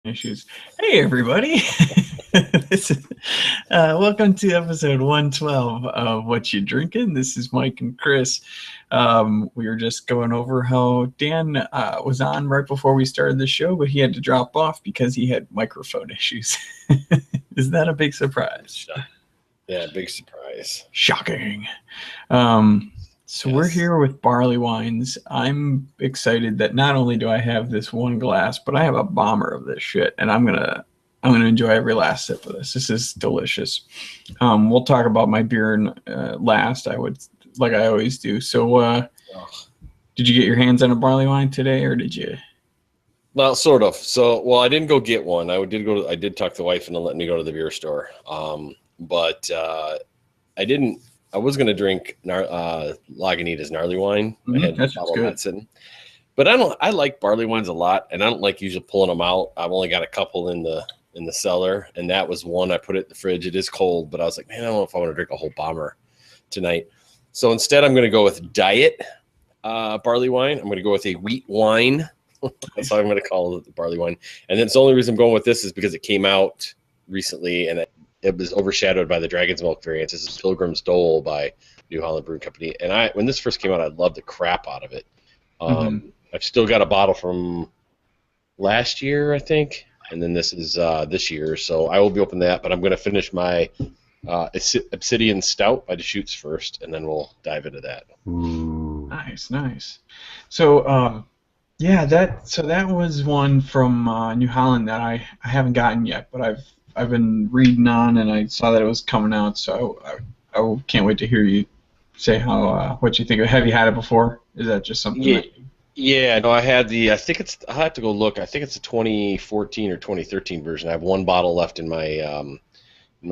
Issues. Hey, everybody. this is, welcome to episode 112 of What You Drinking. This is Mike and Chris. We were just going over how Dan was on right before we started the show, but he had to drop off because he had microphone issues. Is that a big surprise? Yeah, big surprise. Shocking. So yes. We're here with barley wines. I'm excited that not only do I have this one glass, but I have a bomber of this shit, and I'm gonna enjoy every last sip of this. This is delicious. We'll talk about my beer last. I always do. So, did you get your hands on a barley wine today, or did you? Well, sort of. So, well, I didn't go get one. I did talk to the wife into letting me go to the beer store. But I didn't. I was going to drink Lagunitas gnarly wine. I had that's good. That sitting. But I like barley wines a lot, and I don't like usually pulling them out. I've only got a couple in the cellar, and that was one. I put it in the fridge. It is cold, but I was like, man, I don't know if I want to drink a whole bomber tonight. So instead, I'm going to go with diet barley wine. I'm going to go with a wheat wine. That's how I'm going to call it, the barley wine. And then the only reason I'm going with this is because it came out recently, and it was overshadowed by the Dragon's Milk variant. This is Pilgrim's Dole by New Holland Brewing Company. And when this first came out, I loved the crap out of it. I've still got a bottle from last year, I think. And then this is this year. So I will be opening that. But I'm going to finish my Obsidian Stout by Deschutes first. And then we'll dive into that. Ooh. Nice. So, that was one from New Holland that I haven't gotten yet. But I've been reading on, and I saw that it was coming out, so I can't wait to hear you say what you think of it. Have you had it before? Is that just something? Yeah. No, I had I think it's. I'll have to go look. I think it's a 2014 or 2013 version. I have one bottle left in my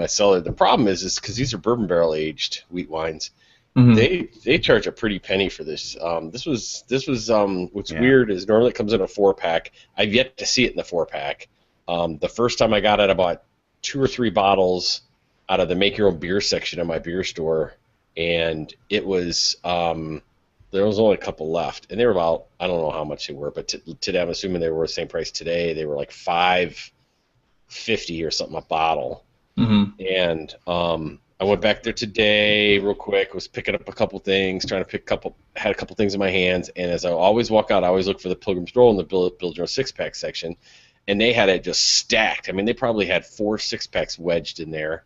cellar. The problem is because these are bourbon barrel aged wheat wines. Mm-hmm. They charge a pretty penny for this. This was what's weird is normally it comes in a 4-pack. I've yet to see it in the 4-pack. The first time I got it, I bought 2 or 3 bottles out of the make your own beer section of my beer store, and it was there was only a couple left, and they were about, I don't know how much they were, but today I'm assuming they were the same price today. They were like $5.50 or something a bottle. Mm-hmm. And I went back there today real quick, was picking up a couple things, had a couple things in my hands, and as I always walk out, I always look for the Pilgrim's Stroll in the Build Your Own 6-pack section. And they had it just stacked. I mean, they probably had 4 6-packs wedged in there.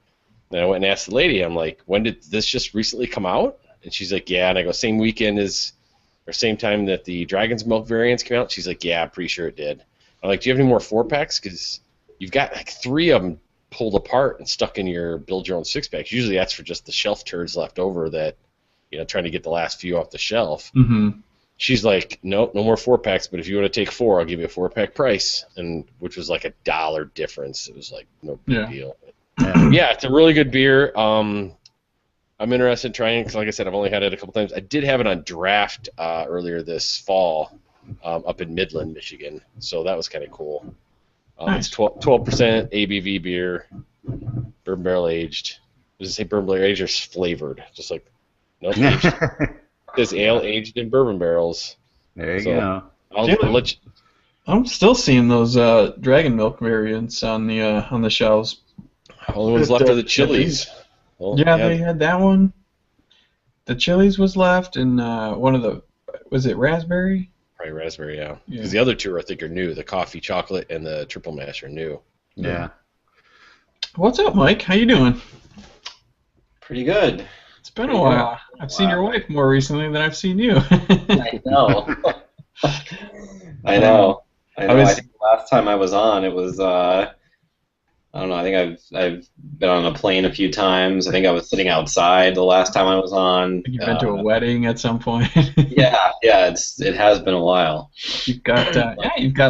And I went and asked the lady, I'm like, when did this just recently come out? And she's like, yeah. And I go, same weekend or same time that the Dragon's Milk variants came out? She's like, yeah, I'm pretty sure it did. I'm like, do you have any more 4-packs? Because you've got like 3 of them pulled apart and stuck in your Build Your Own 6-packs. Usually that's for just the shelf turds left over that, trying to get the last few off the shelf. Mm-hmm. She's like, nope, no more 4-packs, but if you want to take 4, I'll give you a 4-pack price, and which was like $1 difference. It was like no big deal. Yeah, it's a really good beer. I'm interested in trying it because, like I said, I've only had it a couple times. I did have it on draft earlier this fall up in Midland, Michigan, so that was kind of cool. Nice. It's 12% ABV beer, bourbon barrel aged. Does it say bourbon barrel aged or flavored? Just like, nope, aged. This ale aged in bourbon barrels. There you go. I'll let you. I'm still seeing those Dragon Milk variants on the shelves. Only ones left are the Chili's. Well, they had that one. The Chili's was left, and was it raspberry? Probably raspberry, yeah. Because the other 2 I think are new. The coffee chocolate and the triple mash are new. Yeah. What's up, Mike? How you doing? Pretty good. It's been a while. I've seen your wife more recently than I've seen you. I know. I know. I think the last time I was on, it was I don't know. I think I've been on a plane a few times. I think I was sitting outside the last time I was on. You've been to a wedding at some point. yeah. It has been a while. You've got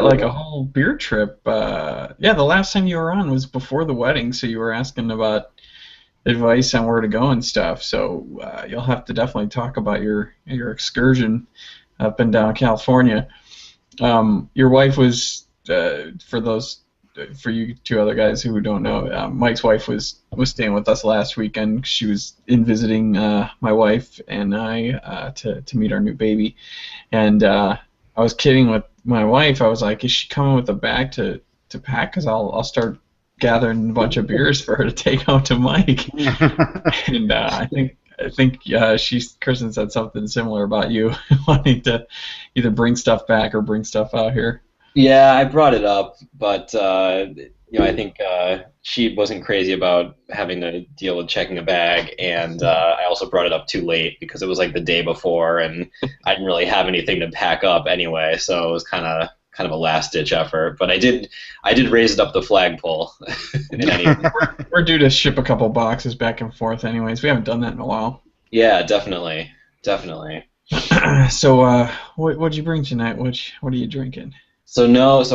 like a whole beer trip. The last time you were on was before the wedding, so you were asking about advice on where to go and stuff. So you'll have to definitely talk about your excursion up and down California. Your wife was for you 2 other guys who don't know, Mike's wife was staying with us last weekend. She was in visiting my wife and I to meet our new baby, and I was kidding with my wife. I was like, "Is she coming with a bag to to pack, because I'll start gathering a bunch of beers for her to take home to Mike. And I think Kristen said something similar about you wanting to either bring stuff back or bring stuff out here. Yeah, I brought it up, but I think she wasn't crazy about having to deal with checking a bag, and I also brought it up too late because it was like the day before, and I didn't really have anything to pack up anyway, so it was kind of a last-ditch effort. But I did raise it up the flagpole. We're due to ship a couple boxes back and forth, anyways. We haven't done that in a while. Yeah, definitely. So, what'd you bring tonight? What are you drinking? So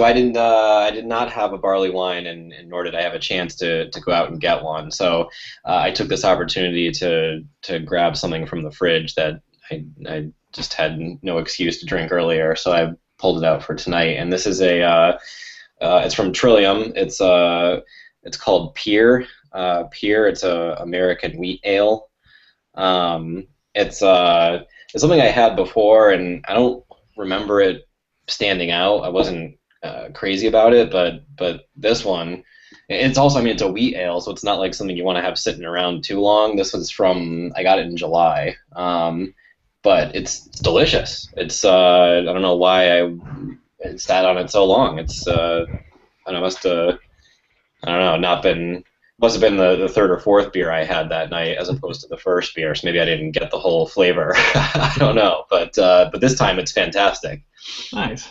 I didn't. I did not have a barley wine, and nor did I have a chance to go out and get one. So I took this opportunity to grab something from the fridge that I just had no excuse to drink earlier. So I pulled it out for tonight, and this is it's from Trillium. It's called Pier. Pier. It's a American wheat ale. It's something I had before, and I don't remember it standing out. I wasn't crazy about it, but this one, it's also, it's a wheat ale, so it's not like something you want to have sitting around too long. This was I got it in July, but it's delicious. It's I don't know why it sat on it so long. It's I must have been the third or fourth beer I had that night as opposed to the first beer, so maybe I didn't get the whole flavor. I don't know, but this time it's fantastic. Nice.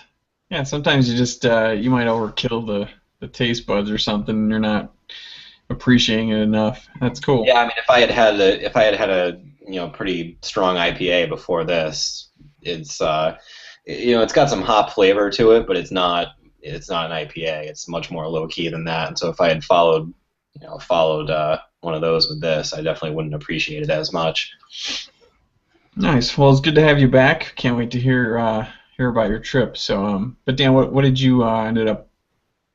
Yeah, sometimes you just you might overkill the taste buds or something, and you're not appreciating it enough. That's cool. Yeah, if I had had a pretty strong IPA before this, it's it's got some hop flavor to it, but it's not an IPA. It's much more low key than that. And so if I had followed one of those with this, I definitely wouldn't appreciate it as much. Nice. Well, it's good to have you back. Can't wait to hear about your trip. So, but Dan, what did you ended up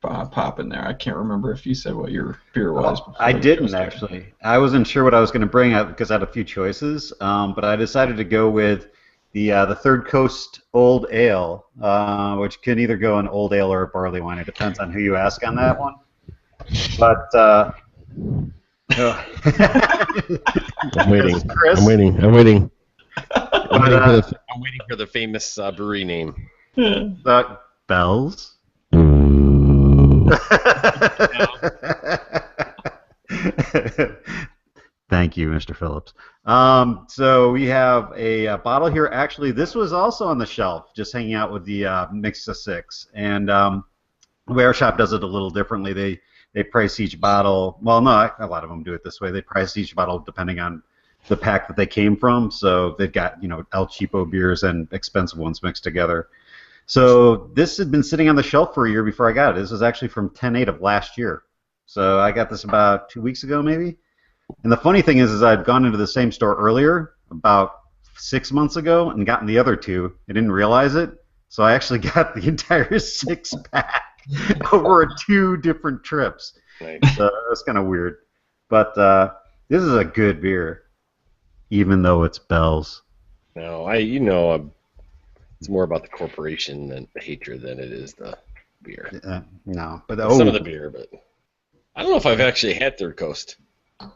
popping there? I can't remember if you said what your beer was. I didn't actually. I wasn't sure what I was going to bring up because I had a few choices, but I decided to go with the Third Coast Old Ale, which can either go an old ale or a barley wine. It depends on who you ask on that one. But I'm waiting. Chris? I'm waiting. I'm waiting for the famous brewery name. Bells. Thank you, Mr. Phillips. So we have a bottle here. Actually, this was also on the shelf, just hanging out with the mix of six. And Wear Shop does it a little differently. They price each bottle. Well, no, a lot of them do it this way. They price each bottle depending on the pack that they came from. So they've got El Cheapo beers and expensive ones mixed together. So this had been sitting on the shelf for a year before I got it. This was actually from 10/8 of last year. So I got this about 2 weeks ago, maybe. And the funny thing is I'd gone into the same store earlier, about 6 months ago, and gotten the other two. I didn't realize it. So I actually got the entire 6-pack over 2 different trips. Nice. So that's kind of weird. But this is a good beer, even though it's Bell's. No, it's more about the corporation and the hatred than it is the beer. No, but some of the beer, but I don't know if I've actually had Third Coast.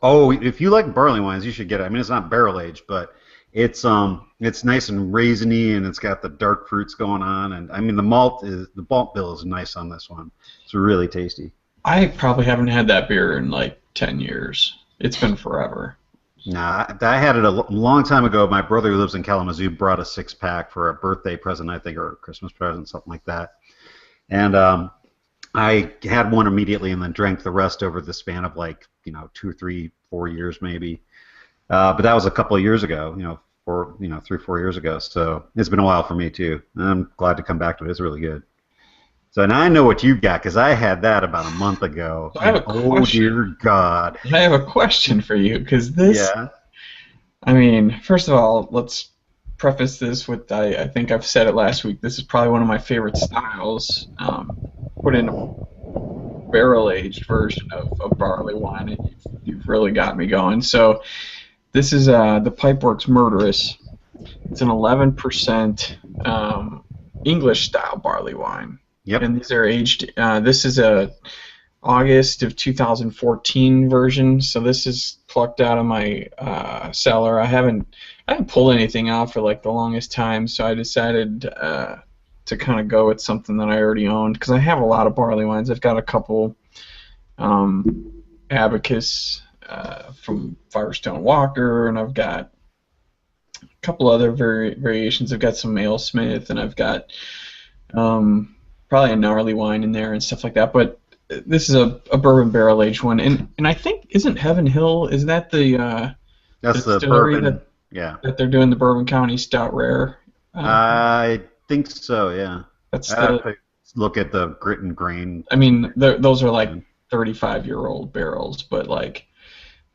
Oh, if you like barley wines, you should get it. It's not barrel aged, but it's nice and raisiny, and it's got the dark fruits going on, and the malt bill is nice on this one. It's really tasty. I probably haven't had that beer in like 10 years. It's been forever. Nah, I had it a long time ago. My brother who lives in Kalamazoo brought a 6-pack for a birthday present, I think, or a Christmas present, something like that. And I had one immediately and then drank the rest over the span of 2, 3, 4 years maybe. But that was a couple of years ago, 3, 4 years ago. So it's been a while for me too. And I'm glad to come back to it. It's really good. So now I know what you've got because I had that about a month ago. So I have a question. Oh dear God! I have a question for you because this. Yeah. First of all, let's preface this with I think I've said it last week. This is probably one of my favorite styles. Put in a barrel-aged version of barley wine, and you've really got me going. So this is the Pipeworks Murderous. It's an 11% English-style barley wine. Yep. And these are aged. This is a August of 2014 version, so this is plucked out of my cellar. I haven't pulled anything out for like the longest time, so I decided to kind of go with something that I already owned because I have a lot of barley wines. I've got a couple Abacus from Firestone Walker, and I've got a couple other variations. I've got some AleSmith, and I've got probably a gnarly wine in there and stuff like that. But this is a bourbon barrel aged one, and I think isn't Heaven Hill, is that the That's the distillery bourbon. Yeah. that they're doing the Bourbon County Stout Rare? I think so. Yeah. That's I'd have to look at the grit and grain. I mean, those are like 35-year-old barrels, but like,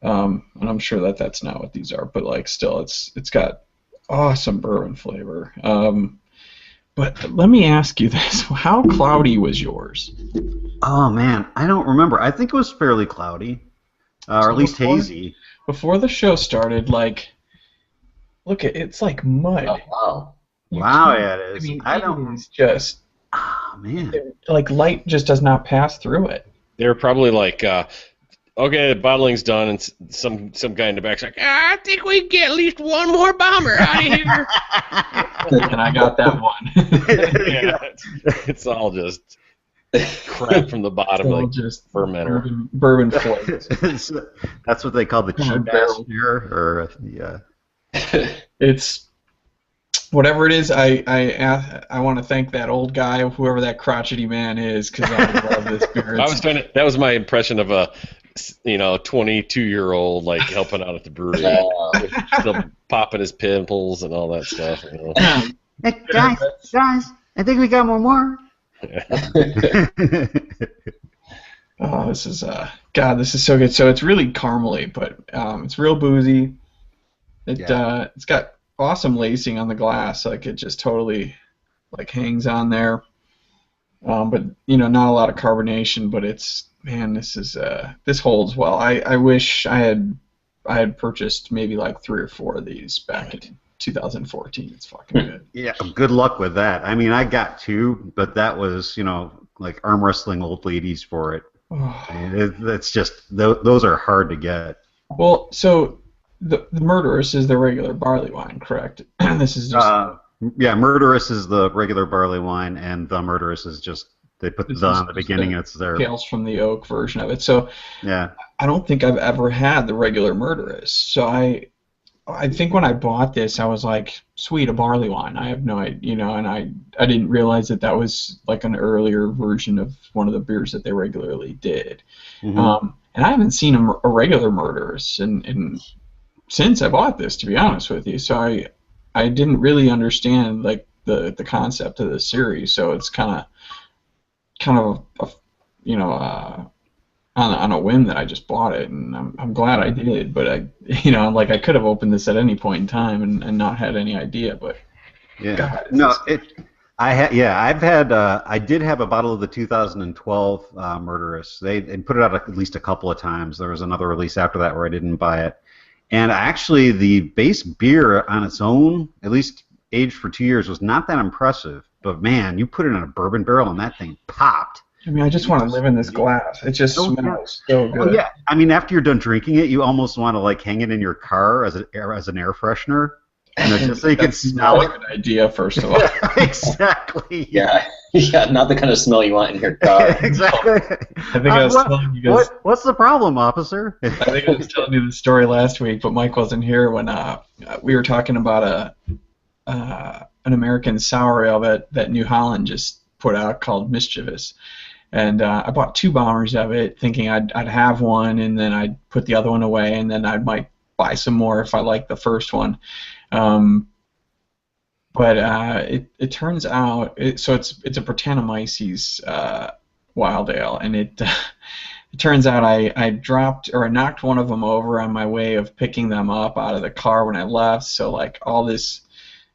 and I'm sure that that's not what these are, but like, still, it's got awesome bourbon flavor. But let me ask you this: how cloudy was yours? Oh man, I don't remember. I think it was fairly cloudy, or at least hazy. Before the show started, like, look at it's like mud. Oh, wow. Wow, yeah, it is. I mean, don't. it is just. Oh man. Like light just does not pass through it. They were probably like, okay, the bottling's done, and some guy in the back's like, I think we can get at least one more bomber out of here. And I got that one. Yeah, it's all just crap from the bottom, It's all like just fermenter. bourbon flakes. That's what they call the cheap barrel. here, or yeah. It's whatever it is. I want to thank that old guy, whoever that crotchety man is, because I love this beer. That was my impression of a 22-year-old like helping out at the brewery, still popping his pimples and all that stuff. You know. Hey guys, I think we got one more. Oh, this is God, this is so good. So it's really caramely, but it's real boozy. It's got awesome lacing on the glass, like it just totally like hangs on there. But not a lot of carbonation, but it's this holds well. I wish I had purchased maybe like 3 or 4 of these back in 2014. It's fucking good. Yeah, good luck with that. I mean, I got 2, but that was like arm wrestling old ladies for it. It's just those are hard to get. Well, so the Murderous is the regular barley wine, correct? This is just yeah, Murderous is the regular barley wine, and the Murderous is just they put the on the beginning. It's their Tales from the Oak version of it. So yeah, I don't think I've ever had the regular Murderous. So I think when I bought this, I was like, sweet, a barley wine. I have no idea, and I didn't realize that was like an earlier version of one of the beers that they regularly did. Mm-hmm. And I haven't seen a regular Murderous in since I bought this, to be honest with you. So I didn't really understand like the concept of the series. So it's kind of on a whim that I just bought it, and I'm glad I did. But I could have opened this at any point in time and not had any idea. But yeah, God, I did have a bottle of the 2012 Murderous. They put it out at least a couple of times. There was another release after that where I didn't buy it. And actually, the base beer on its own, at least aged for 2 years, was not that impressive. But man, you put it in a bourbon barrel and that thing popped. I mean, I just want to live in this glass. It just smells so good. Oh, yeah, I mean, after you're done drinking it, you almost want to like hang it in your car as an air freshener, just so you can smell it. That's not a good idea, first of all. Exactly. Yeah, not the kind of smell you want in your car. Exactly. I think I was telling you guys. What's the problem, officer? I think I was telling you the story last week, but Mike wasn't here when we were talking about an American sour ale that New Holland just put out called Mischievous. And I bought 2 bombers of it, thinking I'd have one, and then I'd put the other one away, and then I might buy some more if I liked the first one. But it turns out so it's a Brettanomyces wild ale, and it turns out I dropped or I knocked one of them over on my way of picking them up out of the car when I left. So like all this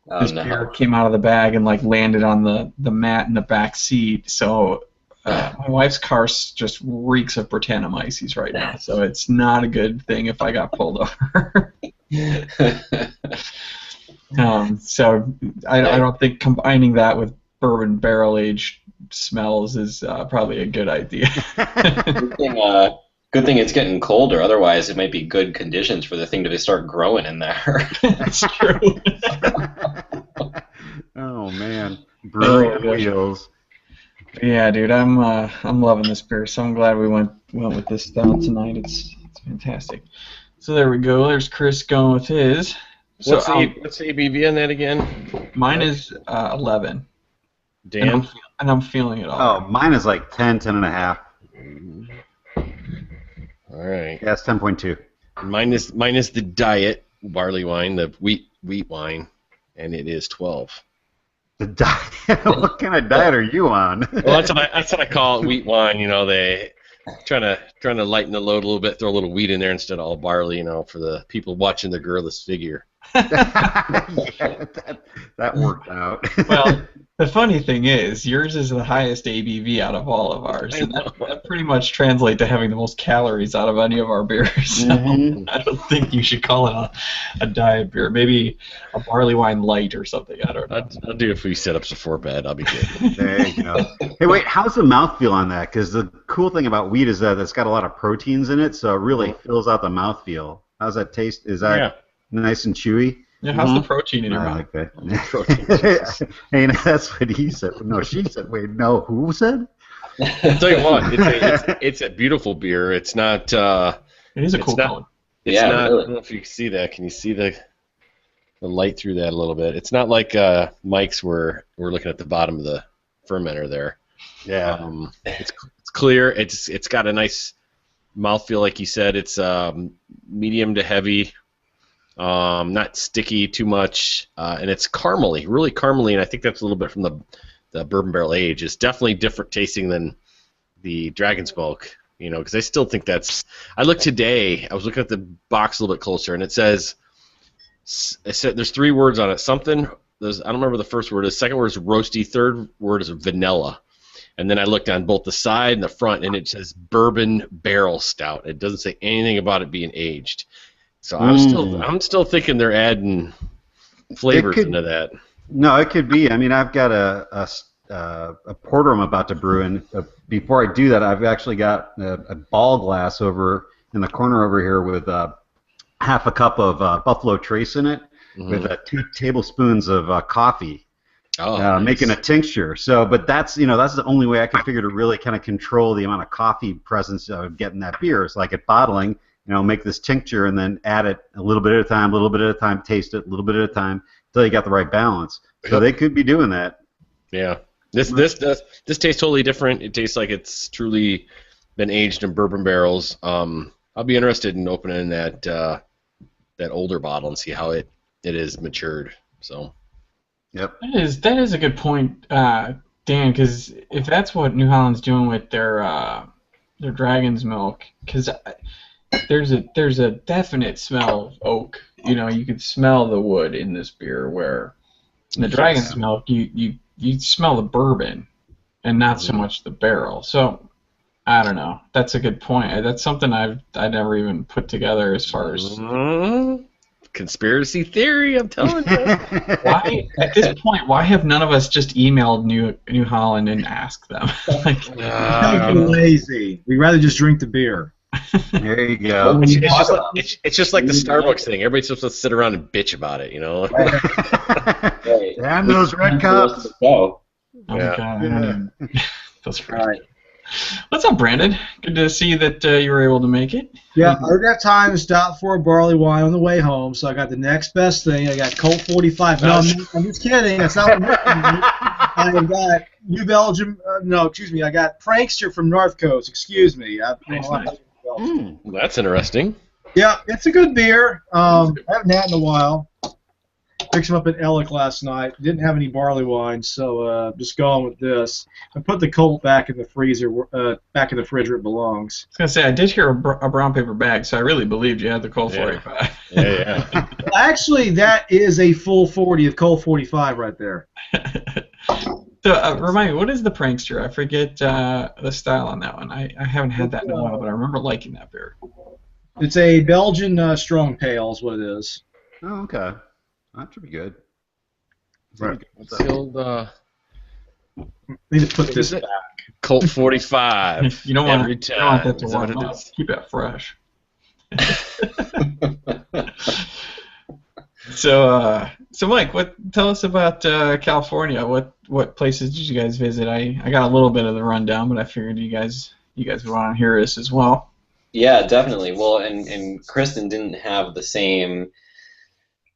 beer came out of the bag and like landed on the mat in the back seat. So my wife's car just reeks of Brettanomyces right now. So it's not a good thing if I got pulled over. So I don't think combining that with bourbon barrel aged smells is probably a good idea. Good thing it's getting colder. Otherwise, it might be good conditions for the thing to start growing in there. That's true. Oh man, brewing wheels. Yeah, dude, I'm loving this beer, so I'm glad we went with this style tonight. It's fantastic. So there we go. There's Chris going with his. So What's the ABV on that again? Mine is 11. Dan? And I'm feeling it all. Oh, mine is like 10, 10 and a half. All right. Yeah, it's 10.2. Mine is the diet barley wine, the wheat wine, and it is 12. The diet? What kind of diet are you on? Well, that's what I call it, wheat wine. You know, they trying to lighten the load a little bit, throw a little wheat in there instead of all barley. You know, for the people watching the girlish figure. Yeah, that worked out. Well, the funny thing is, yours is the highest ABV out of all of ours, and that pretty much translates to having the most calories out of any of our beers. So I don't think you should call it a diet beer. Maybe a barley wine light or something. I don't know. I'll do it if we set up before bed. I'll be good. There you go. Hey, wait, how's the mouthfeel on that? Because the cool thing about wheat is that it's got a lot of proteins in it, so it really fills out the mouthfeel. How's that taste? Is that nice and chewy? Yeah, how's the protein in your mouth? Like that. Hey, that's what he said. No, she said. Wait, no, who said? I'll tell you what, it's a beautiful beer. It's not. It is a cool color. It's not. Really. I don't know if you can see that. Can you see the light through that a little bit? It's not like Mike's where we're looking at the bottom of the fermenter there. Yeah. It's clear. It's got a nice mouthfeel, like you said. It's medium to heavy. Not sticky too much, and it's caramely, really caramely, and I think that's a little bit from the bourbon barrel age. It's definitely different tasting than the Dragon Smoke, you know, because I still think that's. I looked today. I was looking at the box a little bit closer, and it said there's 3 words on it. Something. I don't remember the first word. The second word is roasty. Third word is vanilla. And then I looked on both the side and the front, and it says bourbon barrel stout. It doesn't say anything about it being aged. So I'm still thinking they're adding flavors into that. No, it could be. I mean, I've got a porter I'm about to brew, and before I do that, I've actually got a ball glass over in the corner over here with half a cup of Buffalo Trace in it, with 2 tablespoons of coffee, nice. Making a tincture. So, but that's the only way I can figure to really kind of control the amount of coffee presence of getting that beer. It's like at bottling. Make this tincture and then add it a little bit at a time, taste it a little bit at a time until you got the right balance. So they could be doing that. Yeah. This tastes totally different. It tastes like it's truly been aged in bourbon barrels. I'll be interested in opening that older bottle and see how it is matured. So. Yep. That is a good point, Dan, because if that's what New Holland's doing with their Dragon's Milk, because there's a definite smell of oak. You could smell the wood in this beer, where in the Dragon's Milk you smell the bourbon and not so much the barrel. So I don't know. That's a good point. That's something I never even put together as far as conspiracy theory. I'm telling you. Why at this point? Why have none of us just emailed New Holland and asked them? Lazy. We'd rather just drink the beer. There you go. It's just like the Starbucks thing. Everybody's supposed to sit around and bitch about it, Damn those red cups. Oh my God. That's great. All right. What's up, Brandon? Good to see that you were able to make it. Yeah, I didn't have time to stop for a barley wine on the way home, so I got the next best thing. I got Colt 45. No, I'm just kidding. That's not what I got New Belgium. I got Prankster from North Coast. Excuse me. Nice. Well, that's interesting. Yeah, it's a good beer. I haven't had it in a while. Picked some up at Ellick last night. Didn't have any barley wine, so just going with this. I put the Colt back in the freezer, back in the fridge where it belongs. I was gonna say I did hear a brown paper bag, so I really believed you had the Colt 45. Yeah. Well, actually, that is a full 40 of Colt 45 right there. So remind me, what is the Prankster? I forget the style on that one. I haven't had that in a while, but I remember liking that beer. It's a Belgian strong pale is what it is. Oh, okay. That should be good. Right. What's the old Need to put this back. Colt 45. You don't want every you don't want that to time. Is that warm what up. it is? Keep it fresh. So Mike, tell us about California. What places did you guys visit? I got a little bit of the rundown, but I figured you guys would want to hear this as well. Yeah, definitely. Well, and Kristen didn't have the same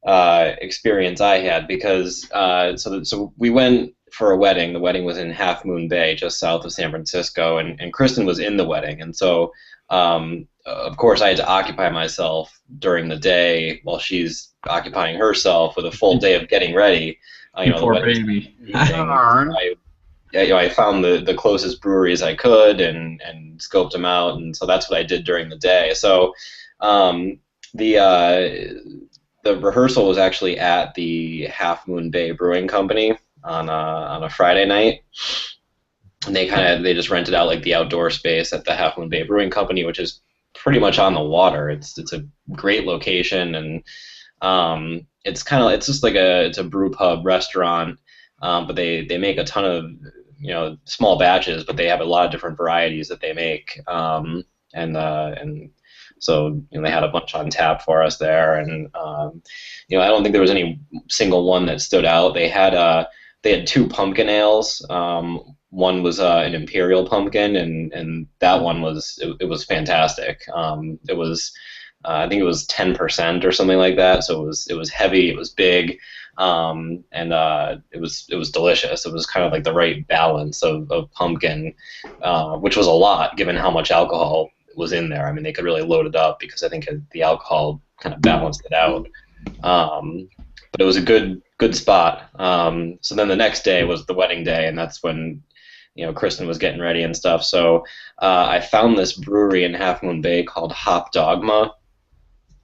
experience I had because so we went for a wedding. The wedding was in Half Moon Bay, just south of San Francisco, and Kristen was in the wedding, and so of course I had to occupy myself during the day while she's occupying herself with a full day of getting ready. The Poor wedding's baby. I found the closest breweries I could and scoped them out, and so that's what I did during the day. So the rehearsal was actually at the Half Moon Bay Brewing Company on a Friday night. And they just rented out like the outdoor space at the Half Moon Bay Brewing Company, which is pretty much on the water. It's a great location, and it's just like it's a brew pub restaurant, but they make a ton of small batches, but they have a lot of different varieties that they make, and so they had a bunch on tap for us there, and I don't think there was any single one that stood out. They had two pumpkin ales. One was an imperial pumpkin, and that one was fantastic. It was I think it was 10% or something like that. So it was heavy, it was big, and it was delicious. It was kind of like the right balance of pumpkin, which was a lot given how much alcohol was in there. I mean, they could really load it up because I think the alcohol kind of balanced it out. But it was a good spot. So then the next day was the wedding day, and that's when Kristen was getting ready and stuff. So I found this brewery in Half Moon Bay called Hop Dogma.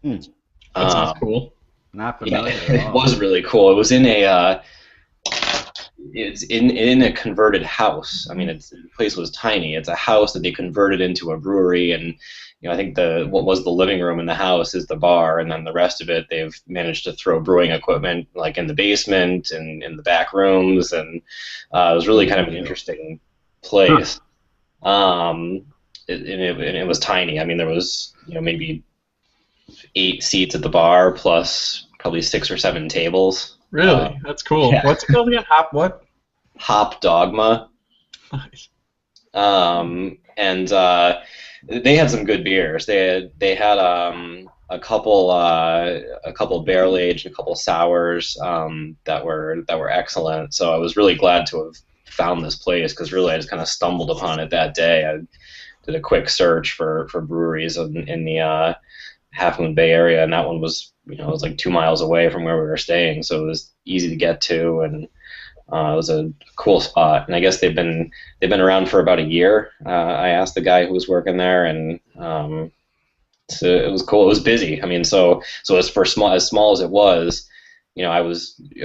That sounds cool. Not familiar. It was really cool. It was in it's in a converted house. I mean, the place was tiny. It's a house that they converted into a brewery, and I think what was the living room in the house is the bar, and then the rest of it they've managed to throw brewing equipment like in the basement and in the back rooms, and it was really kind of an interesting place. It was tiny. I mean, there was maybe 8 seats at the bar plus probably 6 or 7 tables. Really? That's cool. Yeah. What's it called again? Hop Dogma. Nice. And they had some good beers. They had a couple barrel aged, a couple sours that were excellent. So I was really glad to have found this place because really I just kind of stumbled upon it that day. I did a quick search for breweries in the Half Moon Bay area, and that one was it was like 2 miles away from where we were staying, so it was easy to get to, and it was a cool spot. And I guess they've been around for about a year. I asked the guy who was working there, and so it was cool. It was busy. I mean, so as small as it was, I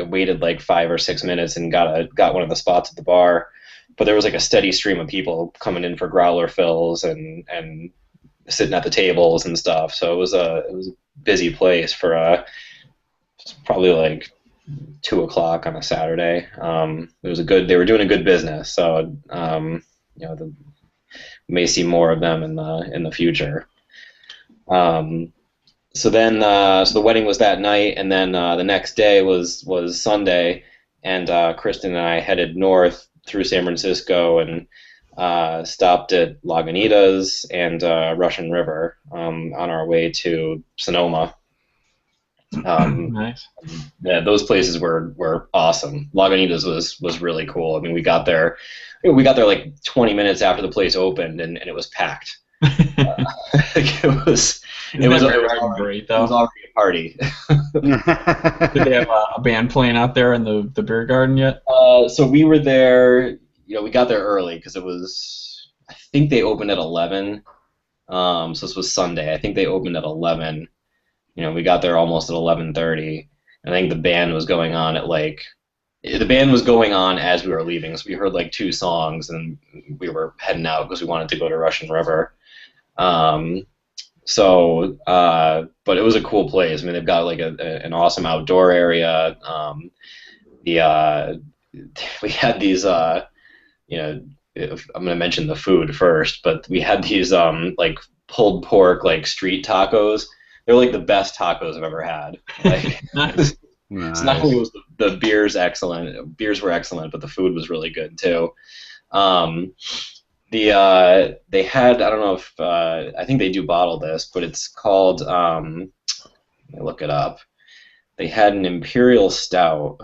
waited like 5 or 6 minutes and got one of the spots at the bar, but there was like a steady stream of people coming in for growler fills and sitting at the tables and stuff. So it was a busy place for probably like 2 o'clock on a Saturday. They were doing a good business. So we may see more of them in the future. So the wedding was that night, and then the next day was Sunday, and Kristen and I headed north through San Francisco and stopped at Lagunitas and Russian River on our way to Sonoma. Nice. Yeah, those places were awesome. Lagunitas was really cool. I mean, we got there like 20 minutes after the place opened, and it was packed. It was great though. It was already a party. Did they have a band playing out there in the beer garden yet? So we were there. We got there early because I think they opened at 11. So this was Sunday. I think they opened at 11. We got there almost at 11:30. I think the band was going on as we were leaving. So we heard like 2 songs, and we were heading out because we wanted to go to Russian River. But it was a cool place. I mean, they've got like an awesome outdoor area. We had these I'm gonna mention the food first, but we had these like pulled pork like street tacos. They're like the best tacos I've ever had. Like, Nice. so not only was the beers were excellent, but the food was really good too. Um, they had, I don't know if I think they do bottle this, but it's called let me look it up. They had an imperial stout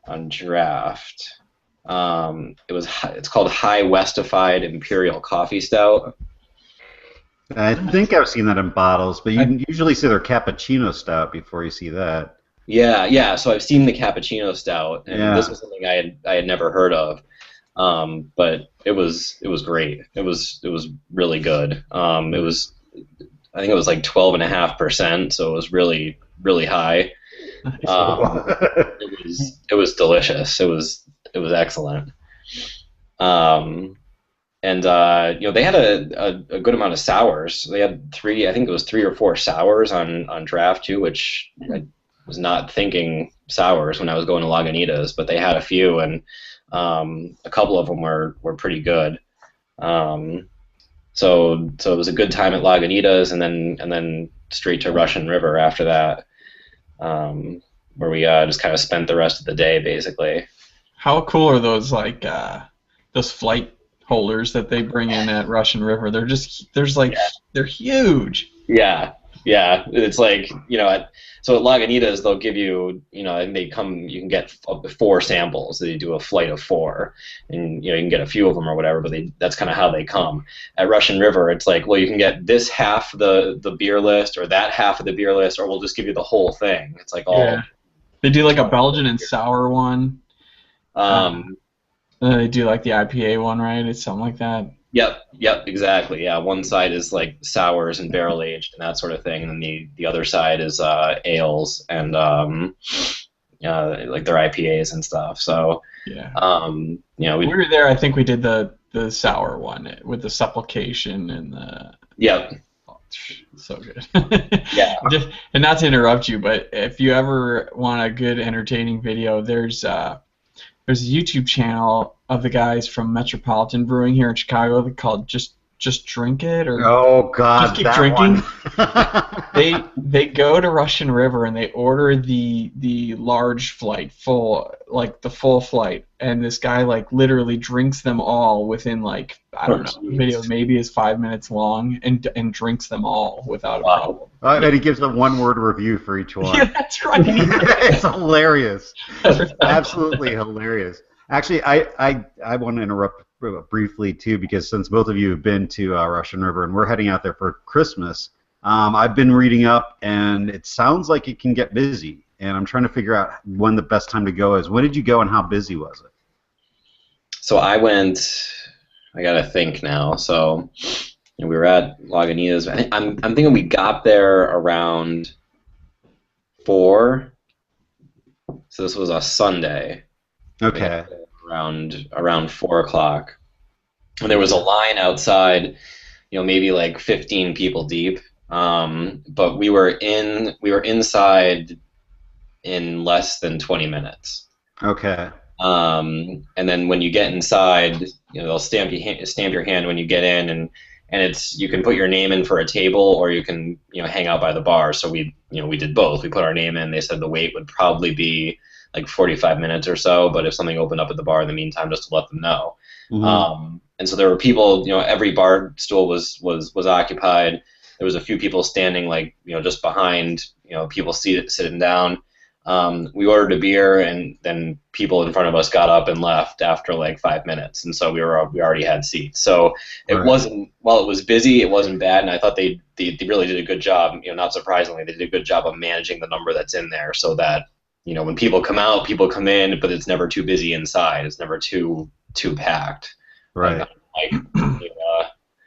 on draft. It's called High Westified Imperial Coffee Stout. I think I've seen that in bottles, but you usually see their cappuccino stout before you see that. Yeah. So I've seen the cappuccino stout, and this was something I had never heard of. But it was great. It was really good. I think it was like 12.5%, so it was really high. It was delicious. It was excellent. And they had a good amount of sours. They had I think it was 3 or 4 sours on draft too, which I was not thinking sours when I was going to Lagunitas, but they had a few, and a couple of them were pretty good. So it was a good time at Lagunitas, and then straight to Russian River after that, where we just kind of spent the rest of the day basically. How cool are those those flight holders that they bring in at Russian River? They're huge. Yeah. It's like, so at Lagunitas they'll give you, and you can get 4 samples. They do a flight of 4, and you can get a few of them or whatever, but that's kind of how they come. At Russian River it's like, well, you can get this half the beer list or that half of the beer list, or we'll just give you the whole thing. It's like all. Yeah. They do like a Belgian and sour one. They do like the IPA one, right? It's something like that. Yep, exactly. Yeah, one side is like sours and barrel aged and that sort of thing, and then the other side is ales and like their IPAs and stuff. So yeah, we were there. I think we did the sour one with the supplication and the. Yep. So good. Yeah. And not to interrupt you, but if you ever want a good entertaining video, there's a YouTube channel of the guys from Metropolitan Brewing here in Chicago called Just Drink It, or oh god, Just Keep Drinking. They go to Russian River and they order the large flight, the full flight, and this guy like literally drinks them all within like, I don't know, the video maybe is 5 minutes long, and drinks them all without a problem. And he gives a 1-word review for each one. Yeah, that's right. It's hilarious. Absolutely hilarious. Actually, I want to interrupt briefly too, because since both of you have been to Russian River and we're heading out there for Christmas, I've been reading up, and it sounds like it can get busy, and I'm trying to figure out when the best time to go is. When did you go, and how busy was it? So I gotta think now. So we were at Lagunitas. I'm thinking we got there around 4. So this was a Sunday. Okay. Around 4 o'clock, and there was a line outside, maybe like 15 people deep. But we were inside in less than 20 minutes. Okay. And then when you get inside, they'll stamp your hand when you get in, and you can put your name in for a table, or you can hang out by the bar. So we did both. We put our name in. They said the wait would probably be like 45 minutes or so, but if something opened up at the bar in the meantime, just to let them know. Mm-hmm. And so there were people, every bar stool was occupied. There was a few people standing, like, just behind, people sitting down. We ordered a beer, and then people in front of us got up and left after like 5 minutes, and so we already had seats. So it wasn't, while it was busy, it wasn't bad, and I thought they really did a good job. Not surprisingly, they did a good job of managing the number that's in there, so that when people come out, people come in, but it's never too busy inside. It's never too packed. Right.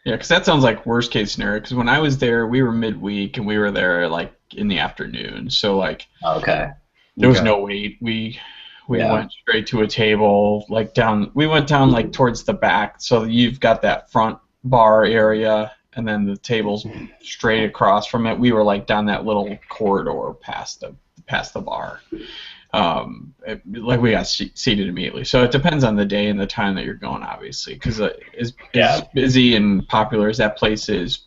Yeah, because that sounds like worst case scenario. Because when I was there, we were midweek, and we were there like in the afternoon. So like, there was no wait. We went straight to a table, like down. We went down like towards the back. So you've got that front bar area, and then the tables straight across from it. We were like down that little corridor past the bar. Like we got seated immediately. So it depends on the day and the time that you're going, obviously, because as busy and popular as that place is,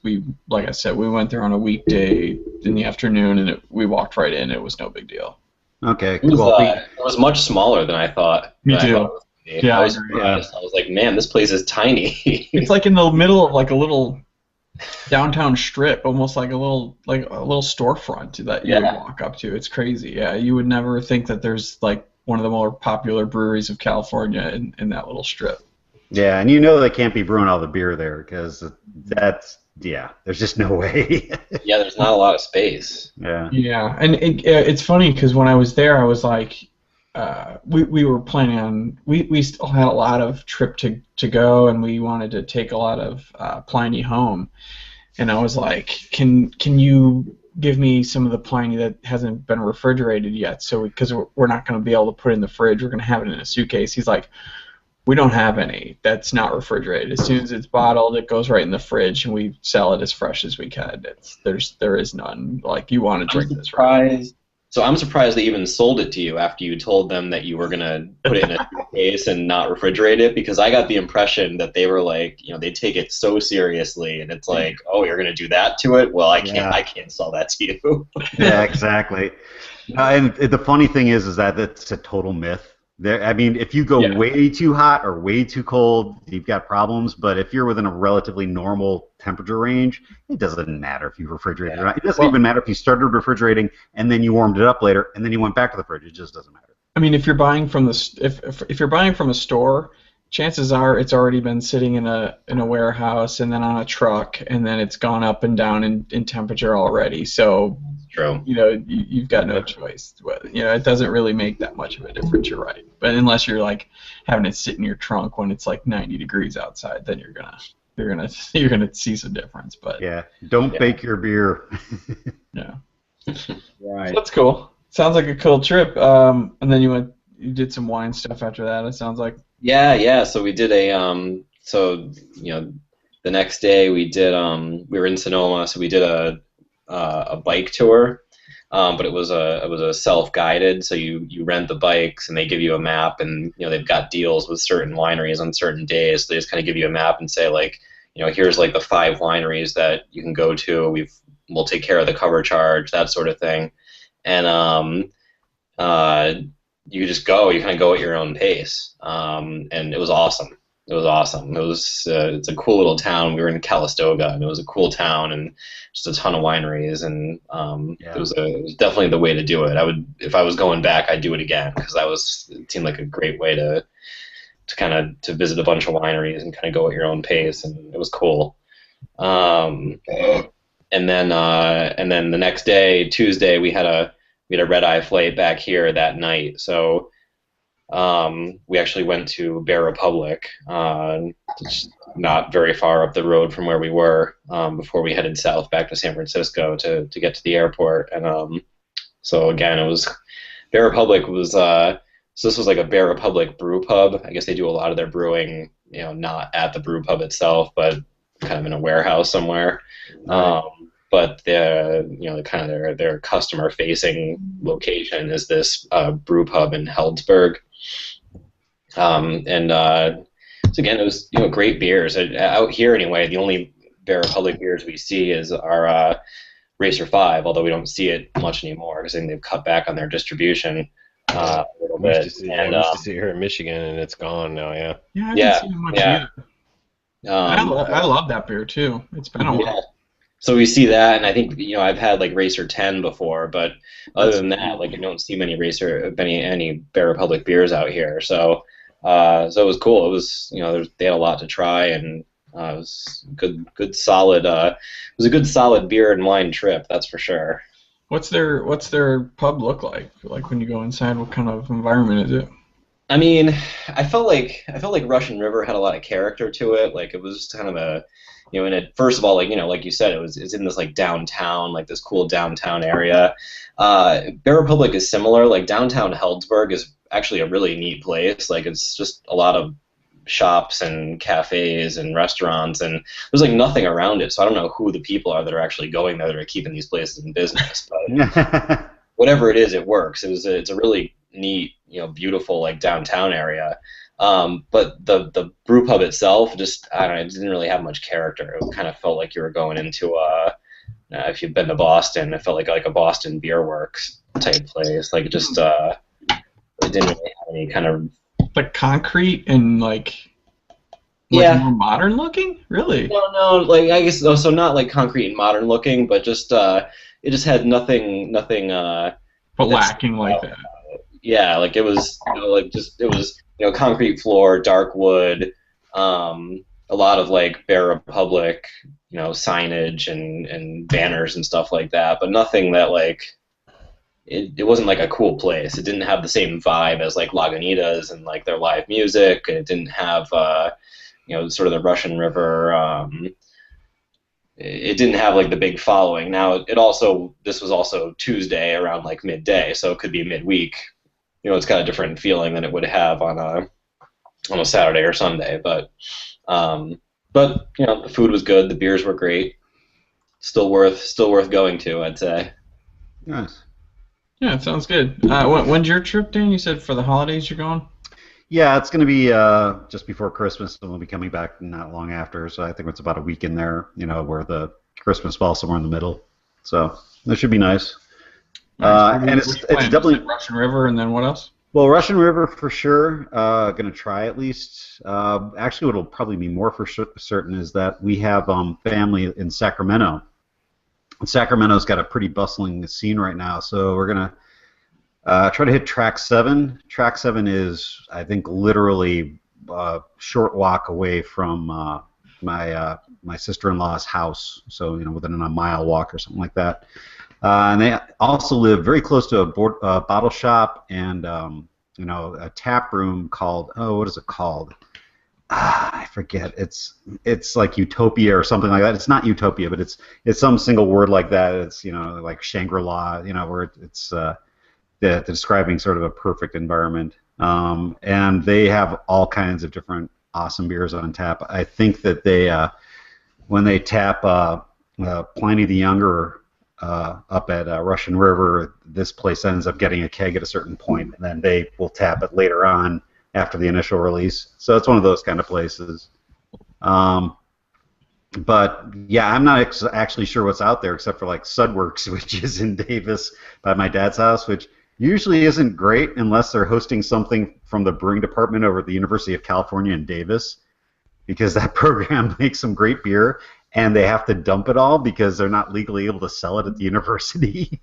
like I said, we went there on a weekday in the afternoon, and we walked right in. It was no big deal. Okay, cool. It was much smaller than I thought. Me too. I was surprised. I was like, man, this place is tiny. It's like in the middle of like a little downtown strip, almost like a little storefront that you would walk up to. It's crazy. Yeah, you would never think that there's like one of the more popular breweries of California in that little strip. Yeah, and you know they can't be brewing all the beer there because there's just no way. Yeah, there's not a lot of space. Yeah. Yeah, and it's funny because when I was there, I was like, we were planning on we still had a lot of trip to go, and we wanted to take a lot of Pliny home, and I was like, can you give me some of the Pliny that hasn't been refrigerated yet? So because we're not going to be able to put it in the fridge, we're going to have it in a suitcase. He's like, we don't have any that's not refrigerated. As soon as it's bottled, it goes right in the fridge, and we sell it as fresh as we can. There is none. Like, you want to drink this right. So I'm surprised they even sold it to you after you told them that you were gonna put it in a case and not refrigerate it, because I got the impression that they were like, they take it so seriously, and it's like, oh, you're gonna do that to it? Well, I can't sell that to you. Yeah, exactly. And the funny thing is that it's a total myth. I mean, if you go way too hot or way too cold, you've got problems. But if you're within a relatively normal temperature range, it doesn't matter if you refrigerate it or not. It doesn't even matter if you started refrigerating and then you warmed it up later and then you went back to the fridge. It just doesn't matter. I mean, if you're buying from if you're buying from a store, chances are it's already been sitting in a warehouse and then on a truck, and then it's gone up and down in temperature already. So true. You've got no choice. It doesn't really make that much of a difference. You're right, but unless you're like having it sit in your trunk when it's like 90 degrees outside, then you're gonna see some difference. But don't bake your beer. Yeah, right. So that's cool. Sounds like a cool trip. And then you did some wine stuff after that. It sounds like. Yeah. So we did the next day we were in Sonoma, so we did a bike tour, but it was a self-guided. So you rent the bikes and they give you a map, and they've got deals with certain wineries on certain days. So they just kind of give you a map and say, like, here's like the 5 wineries that you can go to. We'll take care of the cover charge, that sort of thing, and you just go. You kind of go at your own pace, and it was awesome. It's a cool little town. We were in Calistoga, and it was a cool town, and just a ton of wineries, and it was definitely the way to do it. If I was going back, I'd do it again, because it seemed like a great way to visit a bunch of wineries and kind of go at your own pace, and it was cool. And then the next day, Tuesday, we had a red-eye flight back here that night. So we actually went to Bear Republic, just not very far up the road from where we were, before we headed south back to San Francisco to get to the airport. And so again, it was Bear Republic was so this was like a Bear Republic brew pub. I guess they do a lot of their brewing, not at the brew pub itself, but kind of in a warehouse somewhere. Right. But their customer facing location is this brew pub in Heldsburg. So again, it was great beers. Out here anyway, the only Bear Republic beers we see is our Racer 5, although we don't see it much anymore because I think they've cut back on their distribution a little bit. I used to see it here in Michigan, and it's gone now. Yeah. Yeah, I haven't seen it much either. I love that beer too. It's been a while. So we see that, and I think I've had like Racer 10 before, but other than that, like, I don't see any Bear Republic beers out here. So it was cool. It was they had a lot to try, and it was good solid. It was a good solid beer and wine trip, that's for sure. What's their pub look like? Like when you go inside, what kind of environment is it? I mean, I felt like Russian River had a lot of character to it. Like, it was kind of a and it, first of all, like you said, it's in this like downtown, like this cool downtown area. Bear Republic is similar. Like, downtown Heldsburg is actually a really neat place. Like, it's just a lot of shops and cafes and restaurants, and there's like nothing around it. So I don't know who the people are that are actually going there that are keeping these places in business. But whatever it is, it works. It's a really neat, beautiful like downtown area. But the brew pub itself, just I don't know, it didn't really have much character. It kind of felt like you were going into if you've been to Boston, it felt like a Boston Beer Works type place. Like it didn't really have any kind of like concrete and like yeah. more modern looking, really. No, like I guess so not like concrete and modern looking, but just it just had nothing. But lacking like that. Yeah, like it was it was concrete floor, dark wood, a lot of like Bear Republic, signage and banners and stuff like that, but nothing that like it wasn't like a cool place. It didn't have the same vibe as like Lagunitas and like their live music, and it didn't have sort of the Russian River. It didn't have like the big following. Now this was also Tuesday around like midday, so it could be midweek. It's got a different feeling than it would have on a Saturday or Sunday. But the food was good, the beers were great. Still worth going to, I'd say. Nice. Yeah, it sounds good. When's your trip, Dan? You said for the holidays you're going? Yeah, it's going to be just before Christmas, and we'll be coming back not long after. So I think it's about a week in there, where the Christmas falls somewhere in the middle. So that should be nice. And it's definitely Russian River, and then what else? Well, Russian River for sure. Going to try at least. Actually, what'll probably be more for certain is that we have family in Sacramento. And Sacramento's got a pretty bustling scene right now, so we're gonna try to hit Track 7. Track 7 is, I think, literally a short walk away from my sister-in-law's house, so within a mile walk or something like that. And they also live very close to a bottle shop and a tap room called what is it called? I forget. It's like Utopia or something like that. It's not Utopia, but it's some single word like that. It's like Shangri-La, where it's describing sort of a perfect environment. And they have all kinds of different awesome beers on tap. I think that they when they tap Pliny the Younger up at Russian River, this place ends up getting a keg at a certain point, and then they will tap it later on after the initial release. So it's one of those kind of places. But yeah, I'm not actually sure what's out there except for like Sudworks, which is in Davis by my dad's house, which usually isn't great unless they're hosting something from the brewing department over at the University of California in Davis, because that program makes some great beer, and they have to dump it all because they're not legally able to sell it at the university.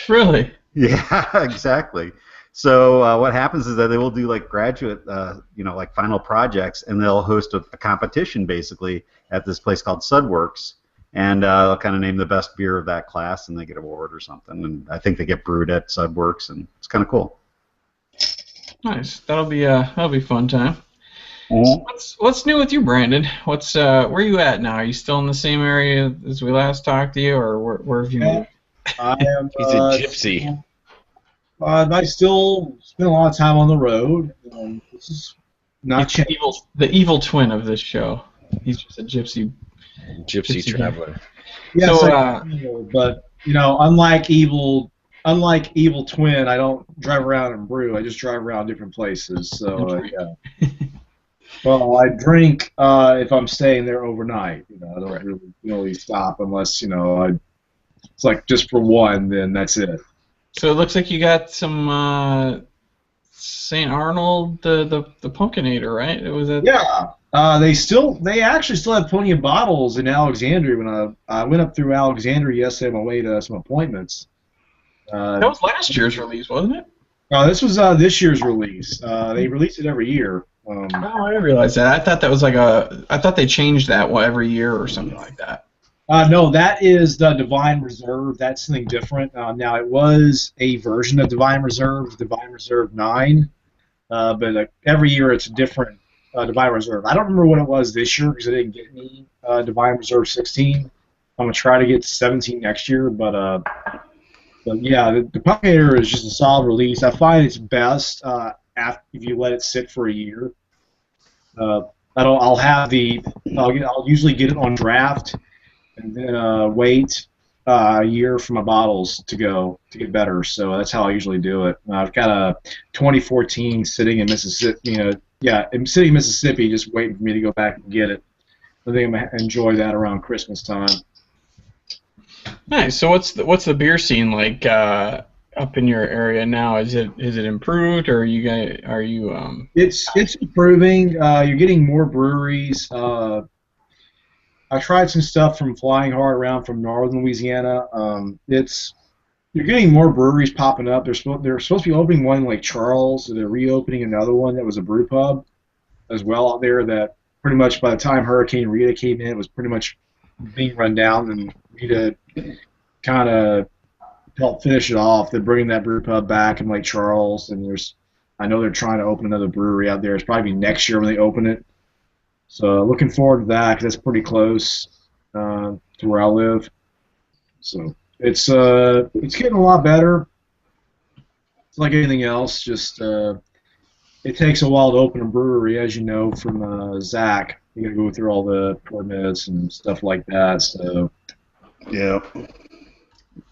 Really? Yeah, exactly. So what happens is that they will do like graduate, like final projects, and they'll host a competition basically at this place called Sudworks, and they'll kind of name the best beer of that class, and they get an award or something. And I think they get brewed at Sudworks, and it's kind of cool. Nice. That'll be fun time. Mm-hmm. What's new with you, Brandon? Where are you at now? Are you still in the same area as we last talked to you, or where have you moved? I am. He's a gypsy. I still spend a lot of time on the road. This is not the evil twin of this show. He's just a gypsy traveler. Yeah, so, but unlike evil twin, I don't drive around and brew. I just drive around different places. So yeah. Well, I drink if I'm staying there overnight. I don't really stop unless it's like just for one, then that's it. So it looks like you got some St. Arnold, the Pumpkinator, right? It was Yeah. They actually still have plenty of bottles in Alexandria. When I went up through Alexandria yesterday on my way to some appointments. That was last year's release, wasn't it? This was this year's release. They release it every year. I didn't realize that. I thought that was I thought they changed that every year or something like that. No, that is the Divine Reserve. That's something different. Now, it was a version of Divine Reserve 9, but every year it's a different Divine Reserve. I don't remember what it was this year because I didn't get any Divine Reserve 16. I'm going to try to get 17 next year, but yeah, the Pumpkinator is just a solid release. I find it's best if you let it sit for a year. I'll usually get it on draft, and then wait a year for my bottles to go to get better. So that's how I usually do it. I've got a 2014 sitting in Mississippi. I'm sitting in Mississippi, just waiting for me to go back and get it. I think I'm gonna enjoy that around Christmas time. Nice. So what's the beer scene like up in your area now? Is it improved, or are you? It's improving. You're getting more breweries. I tried some stuff from Flying Hard around from northern Louisiana. You're getting more breweries popping up. They're supposed to be opening one in Lake Charles. They're reopening another one that was a brew pub as well out there. That pretty much by the time Hurricane Rita came in, it was pretty much being run down, and Rita kind of helped finish it off. They're bringing that brew pub back in Lake Charles, and I know they're trying to open another brewery out there. It's probably next year when they open it. So looking forward to that because that's pretty close to where I live. So it's getting a lot better. It's like anything else, just it takes a while to open a brewery, as you know from Zach. You got to go through all the permits and stuff like that. So yeah.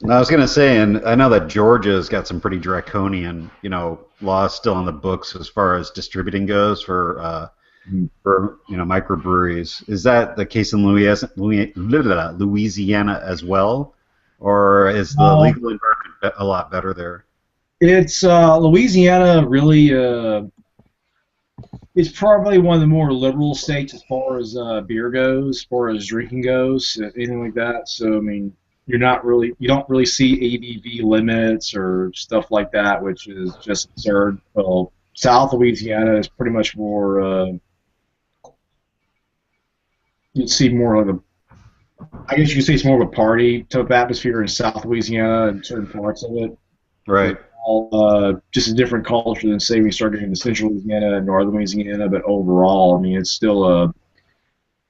I was gonna say, and I know that Georgia's got some pretty draconian, laws still on the books as far as distributing goes for microbreweries. Is that the case in Louisiana as well, or is the legal environment a lot better there? It's Louisiana really. It's probably one of the more liberal states as far as beer goes, as far as drinking goes, anything like that. So I mean, you don't really see ABV limits or stuff like that, which is just absurd. Well, South Louisiana is pretty much more. You'd see more of I guess you could say it's more of a party type atmosphere in South Louisiana and certain parts of it. Right. All, just a different culture than, say, we start getting into Central Louisiana and Northern Louisiana, but overall, I mean, it's still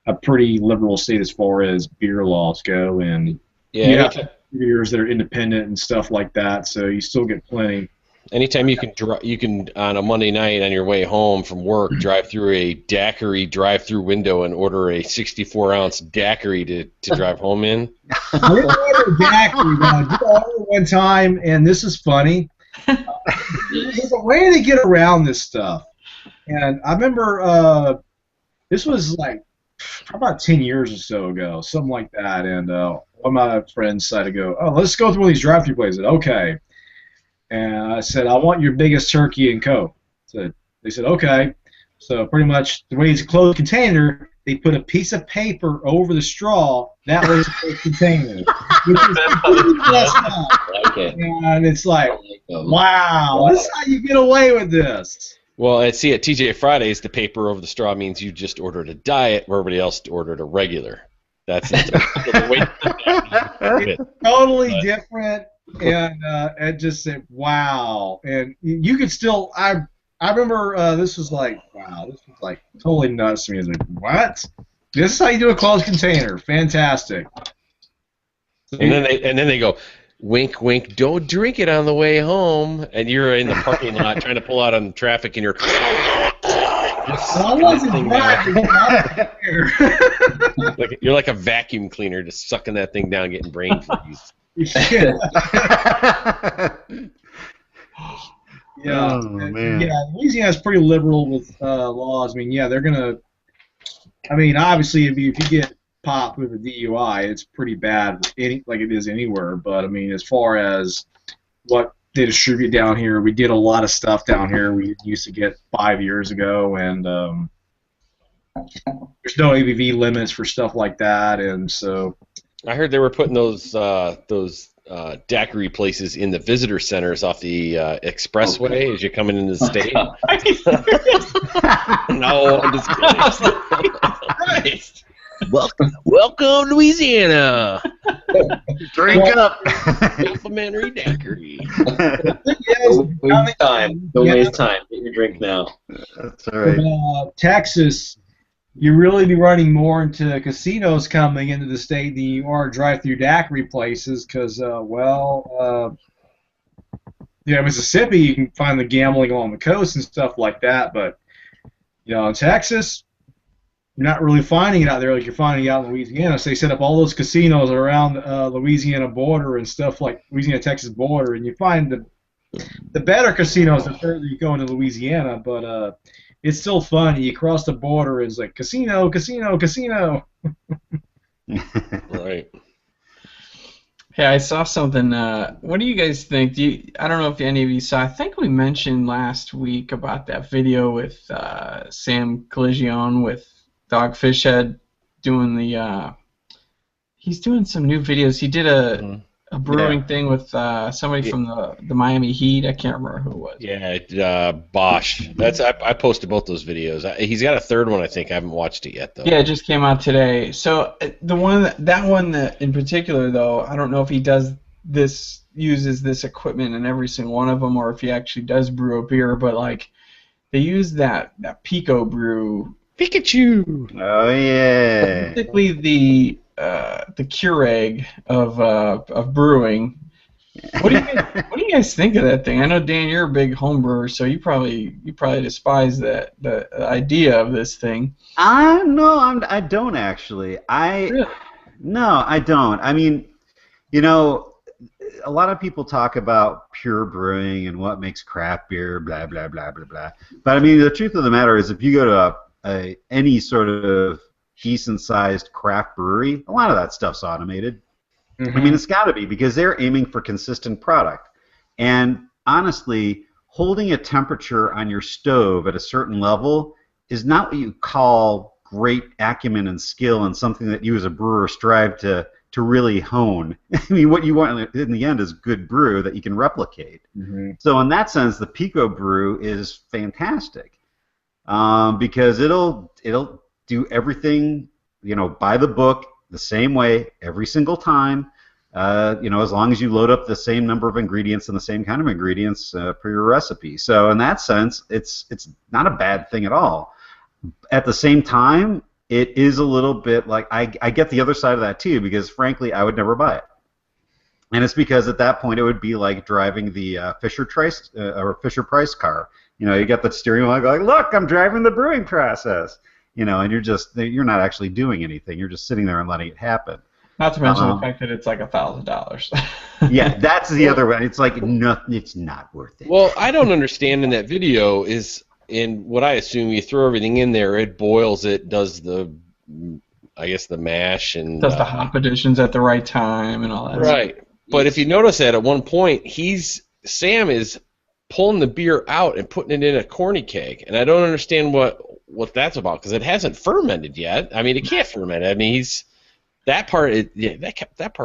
a pretty liberal state as far as beer laws go, and beers that are independent and stuff like that, so you still get plenty. Anytime you can on a Monday night on your way home from work drive through a daiquiri drive-through window and order a 64-ounce daiquiri to drive home in. I didn't order a daiquiri, but I did order one time, and this is funny. There's a way to get around this stuff, and I remember this was like about 10 years or so ago, something like that, and one of my friends decided to go, let's go through one of these drive-through places. Okay. And I said, I want your biggest turkey and Coke. So they said, okay. So pretty much the way it's a closed container, they put a piece of paper over the straw. That was a closed container. Which is completely messed up. Okay. And it's like, wow, this is how you get away with this. Well, at TJ Fridays, the paper over the straw means you just ordered a diet where everybody else ordered a regular. That's the way. It's totally different. And just said, wow. And you could still, I remember this was like, wow, this was like totally nuts to me. I was like, what? This is how you do a closed container. Fantastic. And then they go, wink, wink, don't drink it on the way home. And you're in the parking lot trying to pull out on traffic and you're I wasn't right. You're like a vacuum cleaner just sucking that thing down, getting brain freeze. Yeah. Oh, man. Yeah, Louisiana's pretty liberal with laws. I mean, yeah, they're gonna. I mean, obviously, if you get popped with a DUI, it's pretty bad, like it is anywhere. But I mean, as far as what they distribute down here, we did a lot of stuff down here we used to get 5 years ago, and there's no ABV limits for stuff like that, and so. I heard they were putting those daiquiri places in the visitor centers off the expressway as you're coming into the state. No, I'm just kidding. Welcome, Louisiana. Drink up. Complimentary daiquiri. Don't waste time. Don't waste time. Get your drink now. That's all right. Texas. You really be running more into casinos coming into the state than you are drive-through daiquiri places because, Mississippi, you can find the gambling along the coast and stuff like that, but, in Texas, you're not really finding it out there like you're finding it out in Louisiana. So they set up all those casinos around Louisiana border and stuff like Louisiana-Texas border, and you find the better casinos the further you go into Louisiana, but it's still fun. You cross the border, and it's like casino, casino, casino. Right. Hey, I saw something. What do you guys think? I don't know if any of you saw. I think we mentioned last week about that video with Sam Collision with Dogfish Head doing the. He's doing some new videos. He did a brewing thing with somebody from the Miami Heat. I can't remember who it was. Yeah, Bosch. I posted both those videos. He's got a third one, I think. I haven't watched it yet, though. Yeah, it just came out today. So the one that in particular, though, I don't know if he uses this equipment in every single one of them, or if he actually does brew a beer. But like, they use that Pico brew. Pikachu. Oh yeah. Basically the Keurig of brewing. What do you guys think of that thing? I know, Dan, you're a big home brewer, so you probably despise the idea of this thing. I don't actually. Really? No, I don't. I mean, you know, a lot of people talk about pure brewing and what makes craft beer, blah blah blah blah blah. But I mean, the truth of the matter is, if you go to any sort of decent-sized craft brewery, a lot of that stuff's automated. Mm-hmm. I mean, it's got to be, because they're aiming for consistent product. And honestly, holding a temperature on your stove at a certain level is not what you call great acumen and skill, and something that you as a brewer strive to really hone. I mean, what you want in the end is good brew that you can replicate. Mm-hmm. So in that sense, the Pico brew is fantastic, because it'll do everything, you know, by the book, the same way every single time. You know, as long as you load up the same number of ingredients and the same kind of ingredients per your recipe. So in that sense, it's not a bad thing at all. At the same time, it is a little bit like, I get the other side of that too, because frankly, I would never buy it. And it's because at that point, it would be like driving the Fisher-Price car. You know, you get the steering wheel, like, look, I'm driving the brewing process. You know, and you're not actually doing anything. You're just sitting there and letting it happen. Not to mention the fact that it's like $1,000. Yeah, that's the other one. It's like, no, it's not worth it. Well, I don't understand in that video is, in what I assume, you throw everything in there, it boils it, does the mash, and does the hop additions at the right time and all that. Right. But if you notice that at one point, Sam is pulling the beer out and putting it in a corny keg, and I don't understand what that's about, because it hasn't fermented yet. I mean, it can't ferment. I mean, that part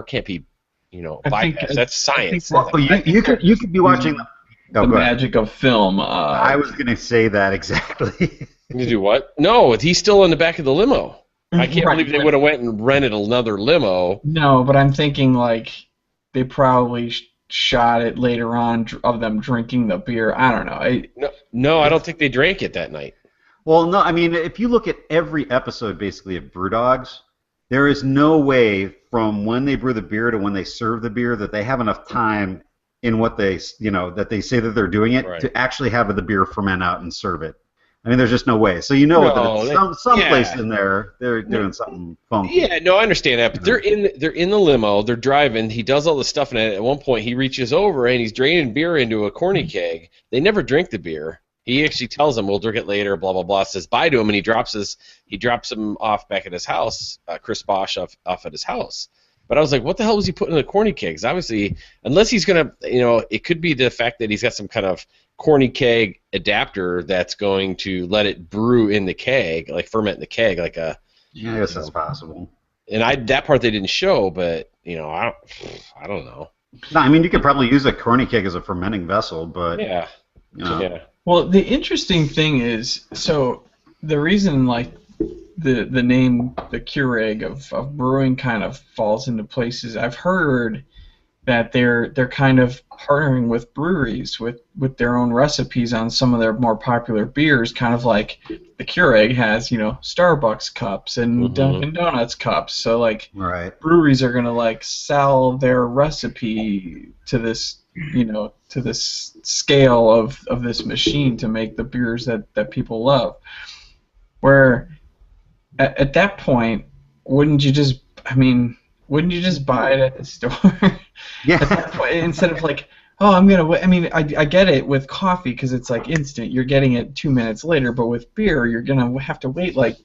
can't be, you know, bypassed. That's science. Well, you could be watching the magic of film. I was going to say that exactly. You do what? No, he's still in the back of the limo. I can't believe they would have went and rented another limo. No, but I'm thinking like they probably shot it later on of them drinking the beer. I don't know. No, I don't think they drank it that night. Well, no, I mean, if you look at every episode, basically, of Brewdogs, there is no way from when they brew the beer to when they serve the beer that they have enough time in what they, you know, that they say that they're doing it to actually have the beer ferment out and serve it. I mean, there's just no way. So you know that it's someplace in there they're doing something funky. Yeah, no, I understand that. But they're in the limo. They're driving. He does all the stuff, and at one point he reaches over and he's draining beer into a corny keg. They never drink the beer. He actually tells them, "We'll drink it later." Blah blah blah. Says bye to him, and he drops him off back at his house. Chris Bosch off at his house. But I was like, what the hell was he putting in the corny kegs? Obviously, unless he's gonna, you know, it could be the fact that he's got some kind of corny keg adapter that's going to let it brew in the keg, like ferment in the keg, like a. Yeah, I guess that's possible. And that part they didn't show, but you know, I don't know. No, I mean, you could probably use a corny keg as a fermenting vessel, but yeah. You know. Yeah. Well, the interesting thing is, so the reason like the name the Keurig of brewing kind of falls into places. I've heard that they're kind of partnering with breweries with their own recipes on some of their more popular beers, kind of like the Keurig has, you know, Starbucks cups and Dunkin' Donuts cups. So like breweries are gonna like sell their recipe to this, you know, to this scale of this machine to make the beers that people love. Where at that point, wouldn't you just? I mean, wouldn't you just buy it at the store? Yeah. At that point, instead of like, oh, I'm gonna wait. I mean, I get it with coffee because it's like instant. You're getting it 2 minutes later, but with beer, you're gonna have to wait like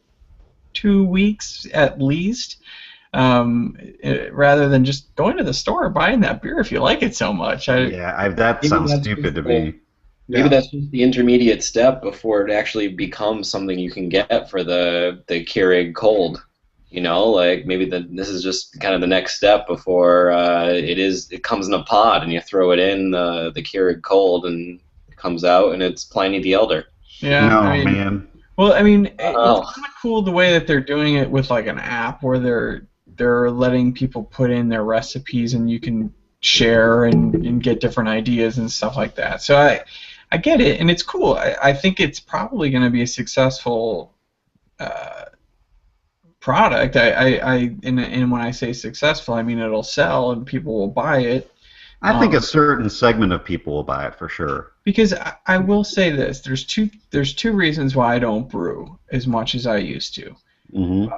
2 weeks at least. Rather than just going to the store and buying that beer if you like it so much. Yeah, that Maybe sounds that's stupid just to me. Maybe that's just the intermediate step before it actually becomes something you can get for the Keurig cold. You know, like maybe this is just kind of the next step before it comes in a pod and you throw it in the Keurig cold and it comes out and it's Pliny the Elder. Yeah, No, I mean, man. well, I mean, Oh. it's kind of cool the way that they're doing it with like an app where they're letting people put in their recipes and you can share and get different ideas and stuff like that. So I get it, and it's cool. I think it's probably going to be a successful product. And when I say successful, I mean it'll sell and people will buy it. I think a certain segment of people will buy it for sure. Because I will say this: there's two reasons why I don't brew as much as I used to. Mm-hmm.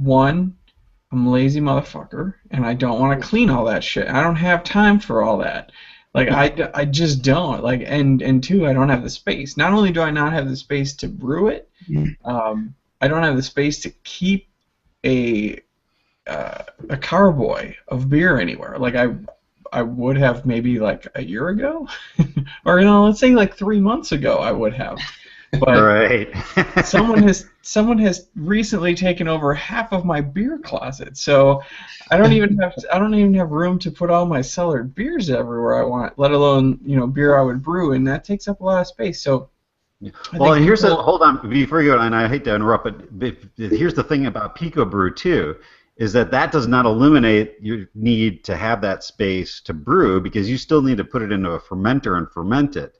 One, I'm a lazy motherfucker, and I don't want to clean all that shit. I don't have time for all that. Like I just don't. Like and two, I don't have the space. Not only do I not have the space to brew it, I don't have the space to keep a carboy of beer anywhere. Like I would have maybe like a year ago, or let's say like 3 months ago I would have. But right. someone has recently taken over half of my beer closet, so I don't even have room to put all my cellared beers everywhere I want, let alone beer I would brew, and that takes up a lot of space. So well, and hold on before you go, and I hate to interrupt, but here's the thing about Pico Brew too, is that does not eliminate your need to have that space to brew, because you still need to put it into a fermenter and ferment it.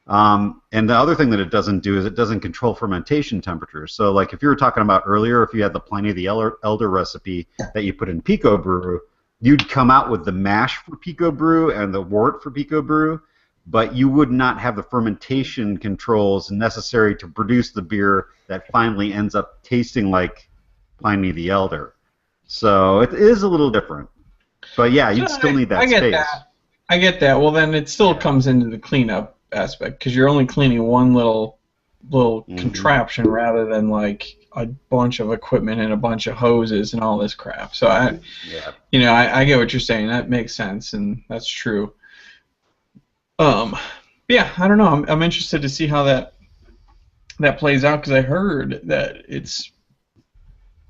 And the other thing that it doesn't do is it doesn't control fermentation temperatures. So, like if you were talking about earlier, if you had the Pliny the Elder recipe that you put in Pico Brew, you'd come out with the mash for Pico Brew and the wort for Pico Brew, but you would not have the fermentation controls necessary to produce the beer that finally ends up tasting like Pliny the Elder. So it is a little different. But yeah, you'd still need that space. I get that. Well, then it still comes into the cleanup aspect, because you're only cleaning one little contraption rather than like a bunch of equipment and a bunch of hoses and all this crap. So I get what you're saying. That makes sense, and that's true. Yeah, I don't know. I'm interested to see how that plays out, because I heard that it's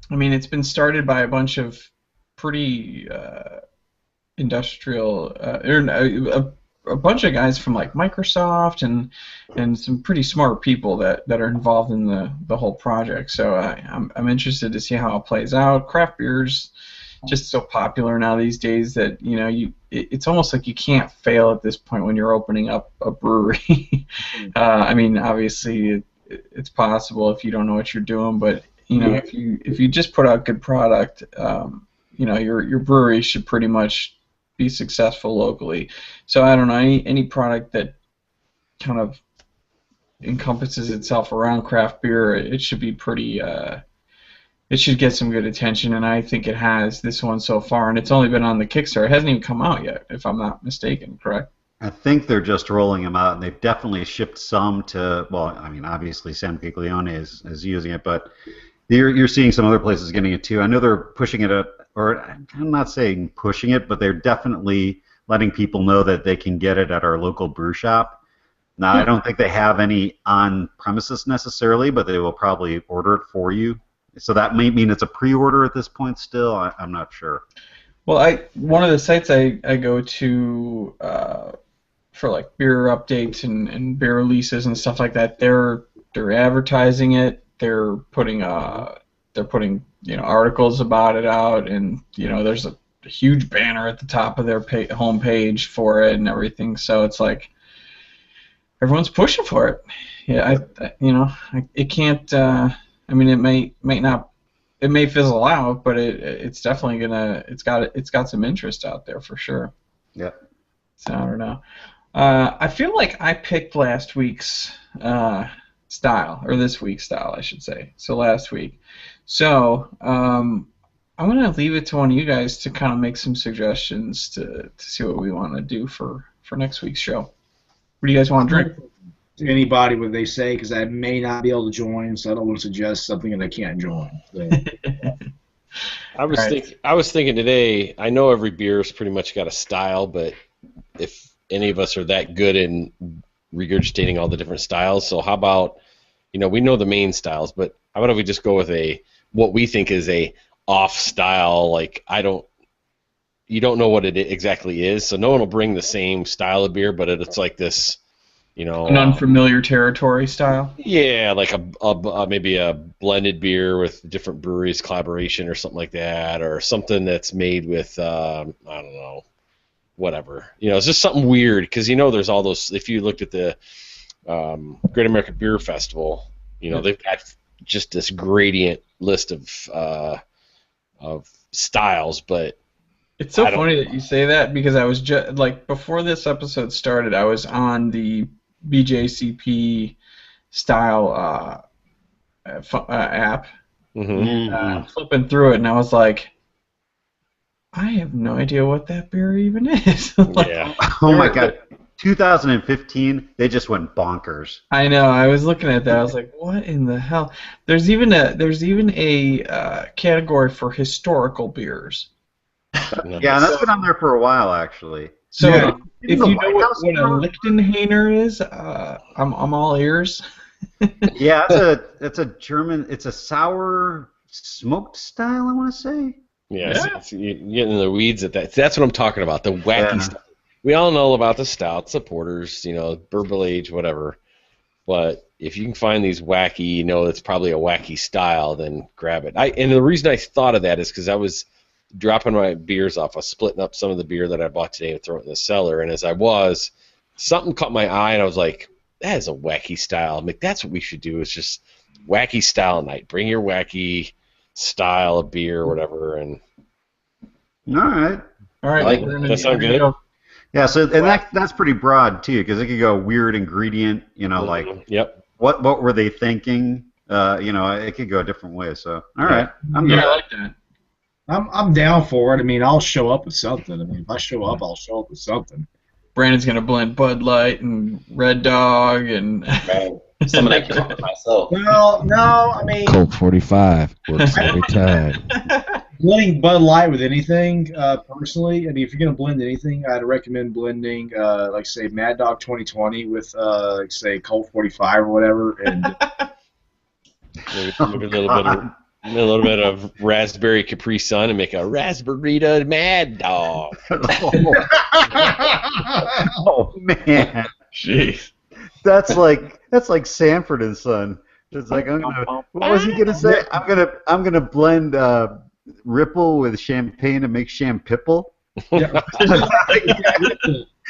been started by a bunch of pretty industrial, a bunch of guys from like Microsoft and some pretty smart people that are involved in the whole project. So I'm interested to see how it plays out. Craft beer's just so popular now these days that it's almost like you can't fail at this point when you're opening up a brewery. I mean, obviously it's possible if you don't know what you're doing, but if you just put out good product, your brewery should pretty much be successful locally. So I don't know, any product that kind of encompasses itself around craft beer, it should be pretty. It should get some good attention, and I think it has, this one so far, and it's only been on the Kickstarter. It hasn't even come out yet, if I'm not mistaken, correct? I think they're just rolling them out, and they've definitely shipped some to, well, I mean, obviously San Piglione is using it, but you're seeing some other places getting it too. I know they're pushing it up, or I'm not saying pushing it, but they're definitely letting people know that they can get it at our local brew shop. Now, I don't think they have any on premises necessarily, but they will probably order it for you. So that may mean it's a pre-order at this point still. I'm not sure. Well, one of the sites I go to for like beer updates and beer releases and stuff like that, they're advertising it. They're putting articles about it out, and there's a huge banner at the top of their homepage for it and everything. So it's like everyone's pushing for it. Yeah, it can't. I mean, it may fizzle out, but it's definitely it's got some interest out there for sure. Yep. So I don't know. I feel like I picked last week's style, or this week's style, I should say. So last week. So I'm gonna leave it to one of you guys to kind of make some suggestions to see what we want to do for next week's show. What do you guys want to drink? Anybody what they say, because I may not be able to join, so I don't want to suggest something that I can't join. So. I was thinking today. I know every beer's pretty much got a style, but if any of us are that good in regurgitating all the different styles, so how about, we know the main styles, but how about if we just go with what we think is a off style, like you don't know what it exactly is, so no one will bring the same style of beer, but it's like this. An unfamiliar territory style. Yeah, like maybe a blended beer with different breweries collaboration or something like that, or something that's made with I don't know, whatever. It's just something weird because there's all those. If you looked at the Great American Beer Festival, they've got just this gradient list of styles, but. It's so funny that you say that because I was just before this episode started, I was on the BJCP style app, flipping through it, and I was like, I have no idea what that beer even is. Yeah. Oh my God. 2015, they just went bonkers. I know. I was looking at that. I was like, "What in the hell?" There's even a category for historical beers. Yeah, that's been on there for a while, actually. So if you know what a Lichtenhainer is, I'm all ears. Yeah, it's a German. It's a sour smoked style, I want to say. Yeah. You're getting in the weeds at that. That's what I'm talking about. The wacky stuff. We all know about the stouts, the porters, bourbon age, whatever. But if you can find these wacky, it's probably a wacky style, then grab it. And the reason I thought of that is because I was dropping my beers off. I was splitting up some of the beer that I bought today and throwing it in the cellar. And as I was, something caught my eye, and I was like, that is a wacky style. I'm like, that's what we should do, is just wacky style night. Bring your wacky style of beer or whatever. And All right. Does that sound good? Yeah, so and that's pretty broad, too, because it could go weird ingredient, like Yep. What were they thinking? It could go a different way. So, all right. I like that. I'm down for it. I mean, I'll show up with something. I mean, if I show up, I'll show up with something. Brandon's gonna blend Bud Light and Red Dog and. Somebody I came up with myself. Well, no, I mean. Colt 45 works every time. Blending Bud Light with anything, personally. I mean, if you're gonna blend anything, I'd recommend blending, say Mad Dog 2020 with, say Colt 45 or whatever, and. Maybe a little bit of raspberry Capri Sun and make a raspberry Mad Dog. Oh man, jeez, that's like Sanford and Son. It's like what was he gonna say? I'm gonna blend Ripple with champagne and make Champipple. Yeah.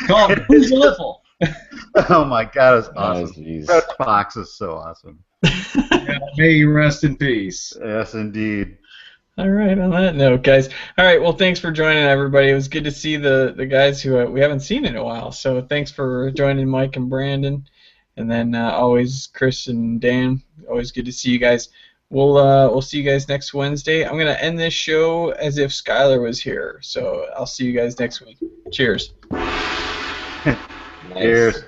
Call it Who's the Liffle? Oh my God, it's awesome. Oh, Red Fox is so awesome. Yeah, may you rest in peace. Yes, indeed. All right, on that note, guys. All right, well, thanks for joining, everybody. It was good to see the guys who we haven't seen in a while. So thanks for joining Mike and Brandon. And then always Chris and Dan. Always good to see you guys. We'll see you guys next Wednesday. I'm going to end this show as if Skylar was here. So I'll see you guys next week. Cheers. Cheers.